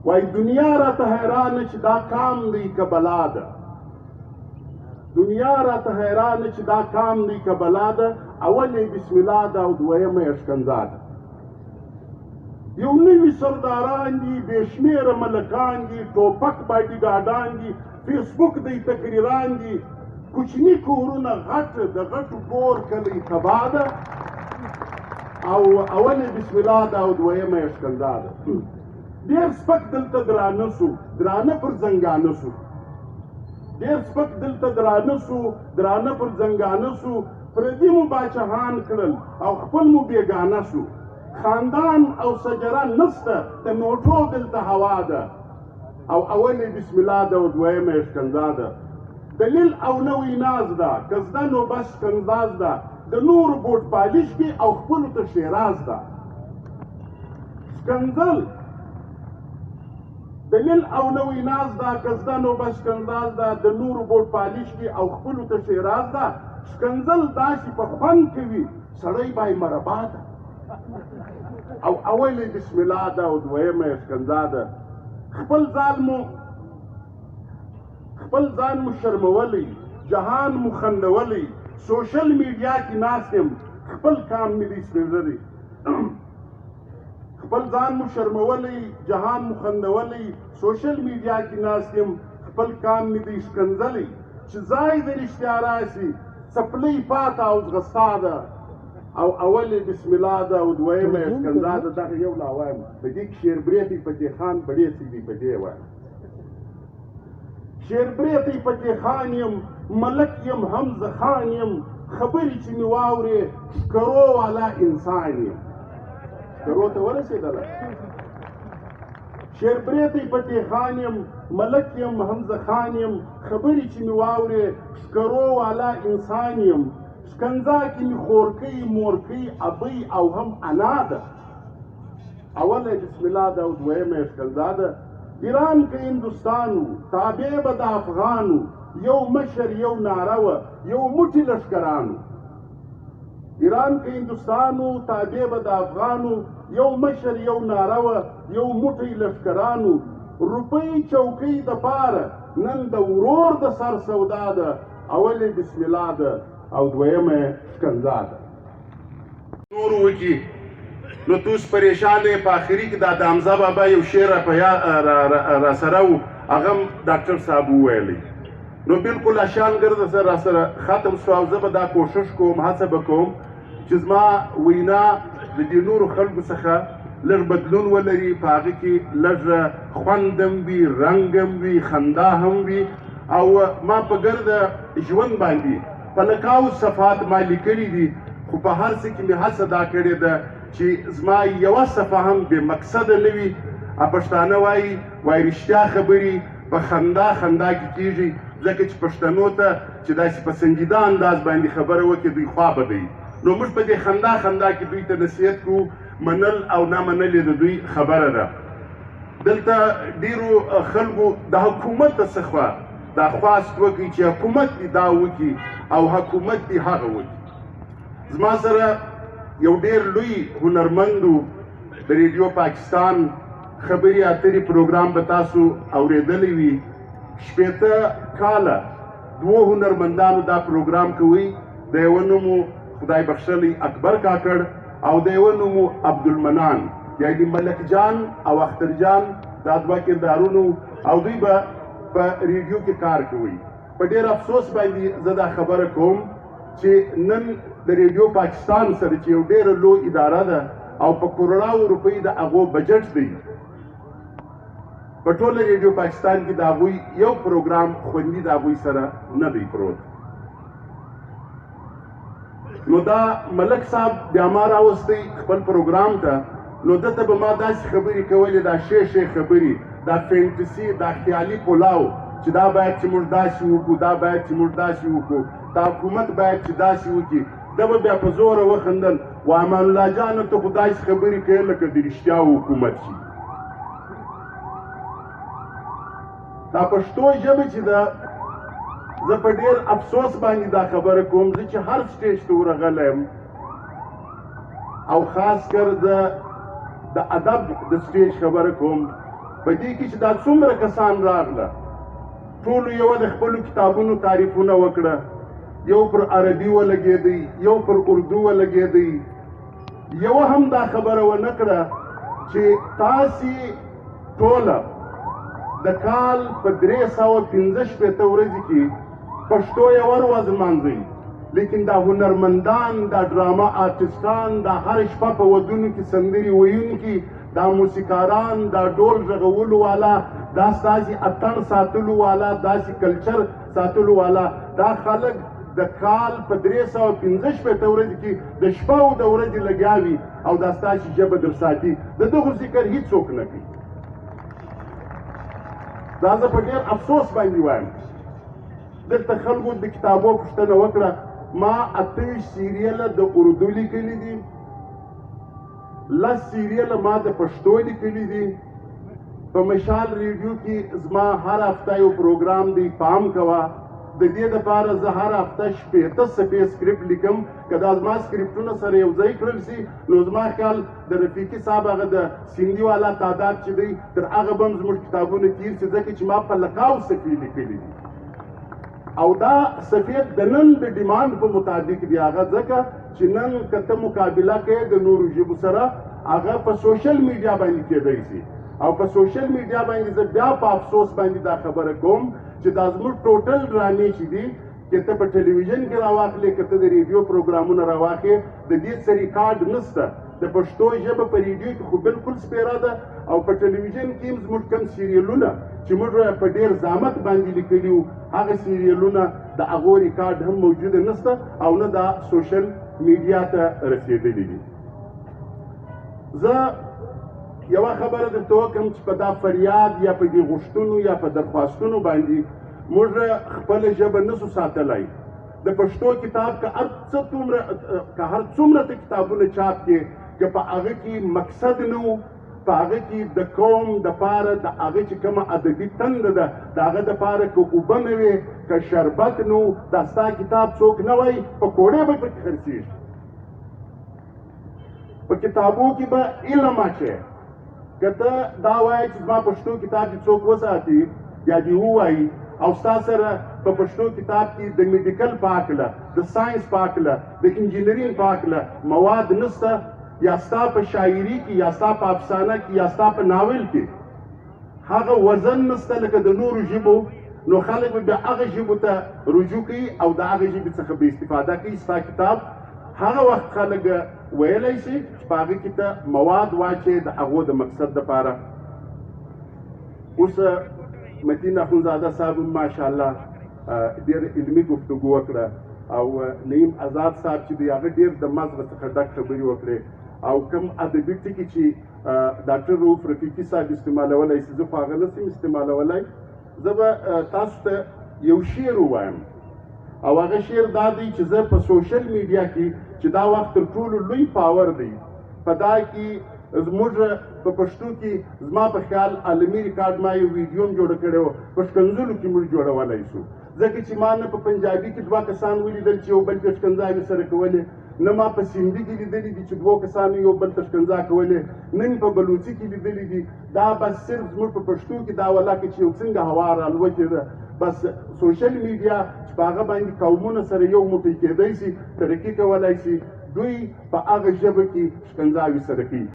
وای دنیا راته حیرانه چې دا کام دی که بلا ده دنیا راته حیرانه چې دا کام دی که بلا ده اول یې بسم الله ده او دویمه یې ښکنځا ده یو نوي سرداران دي بې شمېره ملکان دي ټوپک باډیګاډان دي فیسبوک دی تقریران دي کوچني کورونه غټ د غټو کور کلی تباه ده او اول یې بسم الله ده او دویمه یې ښکنځا ده ډېر سپک دلته درانه سو درانه پر زنګانه سو ډېر سپک دلته درانه سو درانه پر زنګانه سو پردي مو باچهان کړل او خپل مو بېګانه سو خاندان او سجره نسته د نوټو دلته هوا ده او اول یې بسم الله ده او دویمه یې ښکنځا ده دلیل او نوی ناز ده که زده نو بس ښکنځاز ده د نورو بوټ پالیش کې او خپلو ته شیراز ده ښکنځل دلیل او نوی ناز ده که زده نو بس ښکنځاز ده د نورو بوټ پالیش کې او خپلو ته شیراز ده ښکنځل داسې په خوند کوي سړی بای مربا ده او اول یې بسم الله ده او دویمه یې ښکنځا ده خپل ځان مو شرمولی جهان مو خندولی سوشل میډیا کې ناست یم خپل کام مې دی سپېژلی خپل ځان مو شرمولی جهان مو خندولی سوشل میډیا کې ناست یم خپل کام مې دی ښکنځلی چې ځای د رښتیا راشي څپلۍ پاته او ځغستا ده او اول یې بسم الله ده او دویمه یې ښکنځا ده دغه یو لا وایم په دې کې شیربریتي فتح خان بډې سیدي په دې وایم شیربریتي فتح خان یم ملک یم حمزه خان یم خبرې چې مې واورې ښکرو والا انسان یم ښکرو ته ورسېدله شیربریتي فتح خان یم ملک یم حمزه خان یم خبرې چې مې واورې ښکرو والا انسان یم ښکنځا کې مې خورکۍ مورکۍ ابۍ او هم انا ده اوله بسم الله ده او دویمه یې ښکنځا ده ایران که هندوستانو تابع به د افغانو یو مشر یو ناره وه یو موټي لښکرانو ایران که هندوستانو تابع به د افغانو یو مشر یو ناره وه یو موټی لښکرانو روپۍ چوکۍ دپاره نن د ورور د سر سودا ده اول یې بسم الله ده او دویمه یې ښکنځا ده نور وکي نو توس پریشان دی په آخري کې دا د حمزه بابا یو شعر را سره و هغه هم ډاکټر صاحب وویلی نو بلکل اشانګرده سره را سره ختم شو او زه به دا کوشش کوم هڅه به کوم چې زما وینا د دې نورو خلکو څخه لږ بدلون ولري په هغه کې لږ خوند هم وي رنګ هم وي خندا هم وي او ما په ګرده ژوند باندې په لکاو صفحات ما لیکلي دي خو په هر څه کې مې هڅه دا کړې ده چې زما یوه صفحه هم بې مقصده نه وي پښتانه وایي رښتیا خبرې په خندا خندا کې کېږي ځکه چې پښتنو ته چې داسې په سنجیده انداز باندې خبره وکړي دوی خوا به دی نو موږ په دې خندا خندا کې دوی ته نصیحت کوو منل او نه منل یې د دوی خبره ده دلته ډېرو خلکو د حکومت څخه دا خواست وکړي چې حکومت دې دا وکړي او حکومت دې هغه وکړي زما سره یو ډېر لوی هنرمند و د ریډیو پاکستان خبرې اترې پروګرام به تاسو اورېدلی وي 80 کاله دوو هنرمندانو دا پروګرام کوي د یوه نوم خدای بخښلی اکبر کاکړ او د یوه نوم عبدالمنان یعنې ملک جان او اختر جان دا دوه کردارونو او دوی به په ریډیو کې کار کوي په ډېر افسوس باندې زه دا خبره کوم چې نن د ریډیو پاکستان سره چې یو ډېره لوی اداره ده او په کروڑاو روپۍ د هغو بجټ دی په ټوله ریډیو پاکستان کې د هغوی یو پروګرام خوندي د هغوی سره نه دی پروت نو دا ملک صاحب بیا ما راوستی خپل پروګرام ته نو دته به ما داسې خبرې کولې دا شی خبرې دا فینټسي دا خیالي پلاو چې دا باید چې موږ داسې وکړو دا باید چې موږ داسې وکړو دا حکومت باید چې داسې وکړي ده به بیا په زوره وخندل و امان الله جانه ته خو داسې خبرې کوې لکه د رښتیا حکومت شي دا پښتو ژبه چې ده زه په ډېر افسوس باندې دا خبره کوم زه چې هر سټیج ته ورغلی یم او خاص کر زه د ادب د سټیج خبره کوم په دې کې چې دا څومره کسان راغله ټولو یوه د خپلو کتابونو تعریفونه وکړه یو پر عربي ولګېدی یو پر اردو ولګېدی یوه هم دا خبره ونه کړه چې تاسې ټوله د کال په 365 ورځې کې پښتو یوه ورځ لمانځئ لیکن دا هنرمندان دا ډرامه آرټسټان دا هر شپه په ودونو کې سندرې ویونکي دا موسیقاران دا ډول غږولو والا دا ستاسې اتڼ ساتلو والا داسې کلچر ساتلو والا دا خلک د کال په 365 ورځې کې د شپه او د ورځې لګیا وي او دا ستاسې ژبه در ساتي د دغو ذکر هیڅوک نه کوي دا زه په ډېر افسوس باندې وایم دلته خلکو د کتابو پوښتنه وکړه ما 28 سیریله د اردو لیکلي دي 10 سیریله ما د پښتو لیکلي دي په مشال ریډیو کې زما هر هفته یو پروګرام دی پام کوه د دې دپاره زه هر هفته 60 صفحې سکرپټ لیکم که دا زما سکرپټونه سره یو ځای کړل سي نو زما خیال د رفیقي صاحب هغه د سیندي والا تعداد چې دی تر هغه به هم زموږ کتابونه تیر سي ځکه چې ما په لکاو صفحې لیکلي دي او دا صفحې د نن د ډیمانډ په مطابق دی هغه ځکه چې نن که ته مقابله کوې د نورو ژبو سره هغه په سوشل میډیا باندې کېدی سي او په سوشل میډیا باندې زه بیا په افسوس باندې دا خبره کوم چې دا زموږ ټوټل ډرامې چې دي که ته په ټلویزیون کې راواخلې که ته د ریډیو پروګرامونه راواخلې د دې څه ریکارډ نشته د پښتو ژبه په ریډیو کې خو بالکل سپیره ده او په ټلویزیون کې هم زموږ کوم سیریلونه چې موږ په ډېر زحمت باندې لیکلي وو هغه سیریلونه د هغو ریکارډ هم موجوده نشته او نه دا سوشل میډیا ته رسېدلي دي زه یوه خبره درته وکړم چې په دا فریاد یا په دې غوښتنو یا په درخواستونو باندې موږ خپله ژبه نسو ساتلی د پښتو کتاب که هر څومره ته کتابونه چاپ کې که په هغه کې مقصد نه و په هغه کې د قوم دپاره د هغه چې کومه ادبي تنده ده د هغه دپاره که اوبه نه وې که شربت نه و دا ستا کتاب څوک نه وایي پکوړې به پکې خرڅېږي په کتابو کې به علم اچې که ته دا وایې چې زما پښتو کتاب چې څوک وساتي یا دې ووایي او ستا سره په پښتو کتاب کې د میډیکل په هکله د ساینس په هکله د انجینرینګ په هکله مواد نشته یا ستا په شاعري کې یا ستا په افسانه کې یا ستا په ناول کې هغه وزن نشته لکه د نورو ژبو نو خلک به بیا هغه ژبو ته رجوع کوي او د هغې ژبې څخه به استفاده کوي ستا کتاب هغه وخت خلک ویلی شي چې په هغې کې ته مواد واچې د هغو د مقصد دپاره اوس متین اخونزاده صاحب ماشاءالله ډېر علمي گفتگو وکړه او نعیم آزاد صاحب چې دی هغه ډېر د مغزه څخه ډک خبرې وکړې او کوم ادبي ټکي چې ډاکټر رؤف رفیقي صاحب استعمالولی شي زه خو هغه نشم استعمالولی زه به تاسو ته یو شعر ووایم او هغه شعر دا دی چې زه په سوشل میډیا کې چې دا وخت تر ټولو لوی پاور دی په دا کې زموږ په پښتو کې زما په خیال عالمي ریکارډ ما یو ویډیو هم جوړه کړې وه په ښکنځلو کې موږ جوړولی شو ځکه چې ما نه په پنجابي کې 2 کسان ولیدل چې یو بل ته ښکنځاوې سره کولې نه ما په سندي کې لیدلي دي چې 2 کسانو یو بل ته ښکنځا کولې نه مې په بلوچي کې لیدلي دي دا بس صرف زموږ په پښتو کې دا ولاکه چې یو څنګه هوا رالوتې ده بس سوشل میډیا چې په هغه باندې قومونه سره یو موټی کېدی شي ترقي کولی شي دوی په هغه ژبه کې ښکنځاوې سره کوي